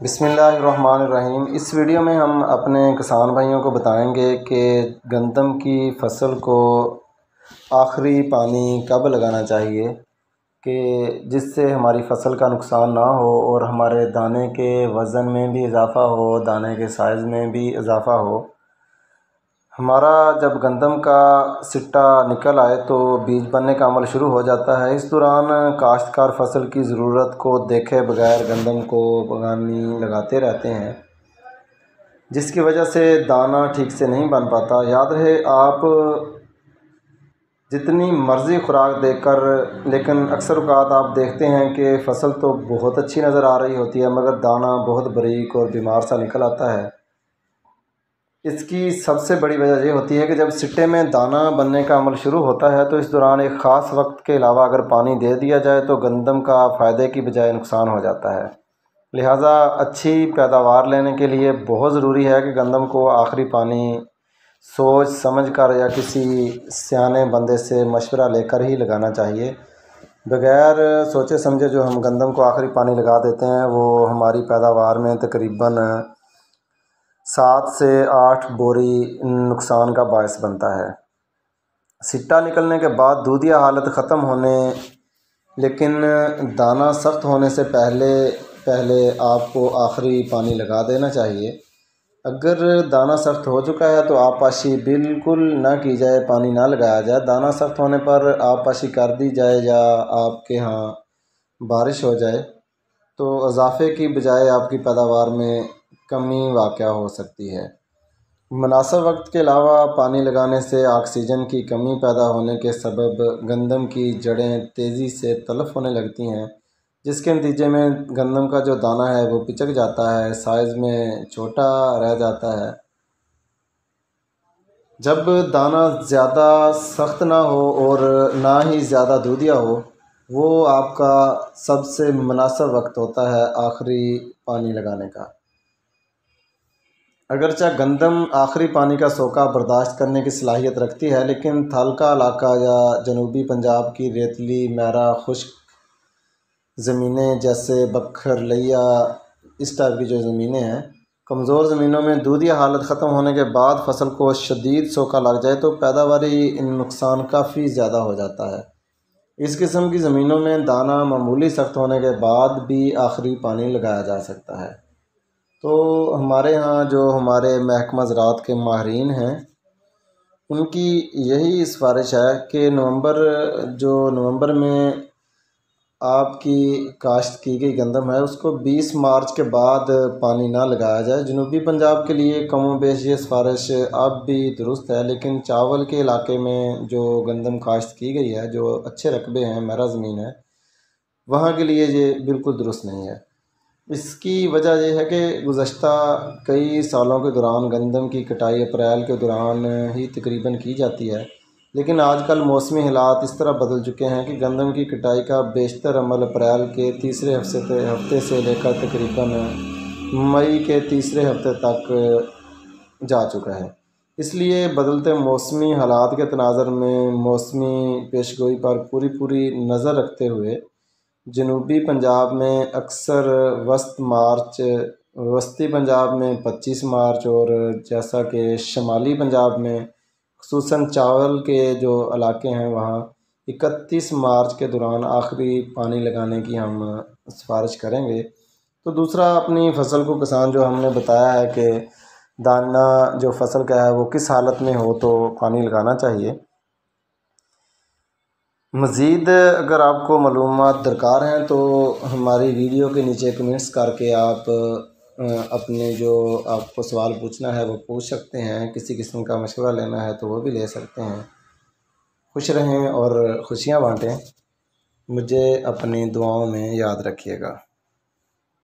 बिस्मिल्लाहिर्रहमानिर्रहीम। इस वीडियो में हम अपने किसान भाइयों को बताएंगे कि गंदम की फसल को आखिरी पानी कब लगाना चाहिए कि जिससे हमारी फसल का नुकसान ना हो और हमारे दाने के वज़न में भी इजाफ़ा हो, दाने के साइज़ में भी इजाफ़ा हो। हमारा जब गंदम का सिट्टा निकल आए तो बीज बनने का अमल शुरू हो जाता है। इस दौरान काश्तकार फसल की ज़रूरत को देखे बगैर गंदम को पानी लगाते रहते हैं, जिसकी वजह से दाना ठीक से नहीं बन पाता। याद रहे, आप जितनी मर्ज़ी खुराक देकर, लेकिन अक्सर औक़ात आप देखते हैं कि फ़सल तो बहुत अच्छी नज़र आ रही होती है मगर दाना बहुत बारीक और बीमार सा निकल आता है। इसकी सबसे बड़ी वजह ये होती है कि जब सिट्टे में दाना बनने का अमल शुरू होता है तो इस दौरान एक ख़ास वक्त के अलावा अगर पानी दे दिया जाए तो गंदम का फ़ायदे की बजाय नुकसान हो जाता है। लिहाजा अच्छी पैदावार लेने के लिए बहुत ज़रूरी है कि गंदम को आखिरी पानी सोच समझ कर या किसी सियाने बंदे से मशवरा लेकर ही लगाना चाहिए। बग़ैर सोचे समझे जो हम गंदम को आखिरी पानी लगा देते हैं वो हमारी पैदावार में तकरीबन 7 से 8 बोरी नुकसान का बायस बनता है। सिट्टा निकलने के बाद दूधिया हालत ख़त्म होने, लेकिन दाना सख्त होने से पहले आपको आखिरी पानी लगा देना चाहिए। अगर दाना सख्त हो चुका है तो आबपाशी बिल्कुल ना की जाए, पानी ना लगाया जाए। दाना सख्त होने पर आबपाशी कर दी जाए या आपके यहाँ बारिश हो जाए तो इजाफे की बजाय आपकी पैदावार में कमी वाक़या हो सकती है। मुनासिब वक्त के अलावा पानी लगाने से ऑक्सीजन की कमी पैदा होने के सबब गंदम की जड़ें तेज़ी से तलफ़ होने लगती हैं, जिसके नतीजे में गंदम का जो दाना है वो पिचक जाता है, साइज़ में छोटा रह जाता है। जब दाना ज़्यादा सख्त ना हो और ना ही ज़्यादा दूधिया हो, वो आपका सबसे मुनासिब वक्त होता है आखिरी पानी लगाने का। अगरचे गंदम आखिरी पानी का सोका बर्दाश्त करने की सलाहियत रखती है, लेकिन थल का इलाका या जनूबी पंजाब की रेतली मैरा खुश्क ज़मीनें जैसे बखर लिया, इस टाइप की जो ज़मीनें हैं, कमज़ोर ज़मीनों में दूधिया हालत ख़त्म होने के बाद फसल को शदीद सोका लग जाए तो पैदावारी नुकसान काफ़ी ज़्यादा हो जाता है। इस किस्म की ज़मीनों में दाना मामूली सख्त होने के बाद भी आखिरी पानी लगाया जा सकता है। तो हमारे यहाँ जो हमारे महकमा ज़राअत के माहिरीन हैं, उनकी यही सिफारिश है कि नवंबर में आपकी काश्त की गई गंदम है उसको 20 मार्च के बाद पानी ना लगाया जाए। जनूबी पंजाब के लिए कमोबेश ये सिफारिश अब भी दुरुस्त है, लेकिन चावल के इलाके में जो गंदम काश्त की गई है, जो अच्छे रकबे हैं, मैरा ज़मीन है, वहाँ के लिए ये बिल्कुल दुरुस्त नहीं है। इसकी वजह यह है कि गुज़श्ता कई सालों के दौरान गंदम की कटाई अप्रैल के दौरान ही तकरीबन की जाती है, लेकिन आजकल मौसमी हालात इस तरह बदल चुके हैं कि गंदम की कटाई का बेशतर अमल अप्रैल के तीसरे हफ्ते से लेकर तकरीबन मई के तीसरे हफ्ते तक जा चुका है। इसलिए बदलते मौसमी हालात के तनाज़ुर में मौसमी पेशगोई पर पूरी नज़र रखते हुए जनूबी पंजाब में अक्सर वस्ती पंजाब में 25 मार्च और जैसा कि शमाली पंजाब में खुसूसन चावल के जो इलाके हैं वहाँ 31 मार्च के दौरान आखिरी पानी लगाने की हम सिफारिश करेंगे। तो दूसरा, अपनी फसल को किसान जो हमने बताया है कि दाना जो फसल का है वो किस हालत में हो तो पानी लगाना चाहिए। मज़ीद अगर आपको मालूमात दरकार हैं तो हमारी वीडियो के नीचे कमेंट्स करके आप अपने जो आपको सवाल पूछना है वो पूछ सकते हैं। किसी किस्म का मशवरा लेना है तो वो भी ले सकते हैं। खुश रहें और खुशियाँ बाँटें। मुझे अपनी दुआओं में याद रखिएगा।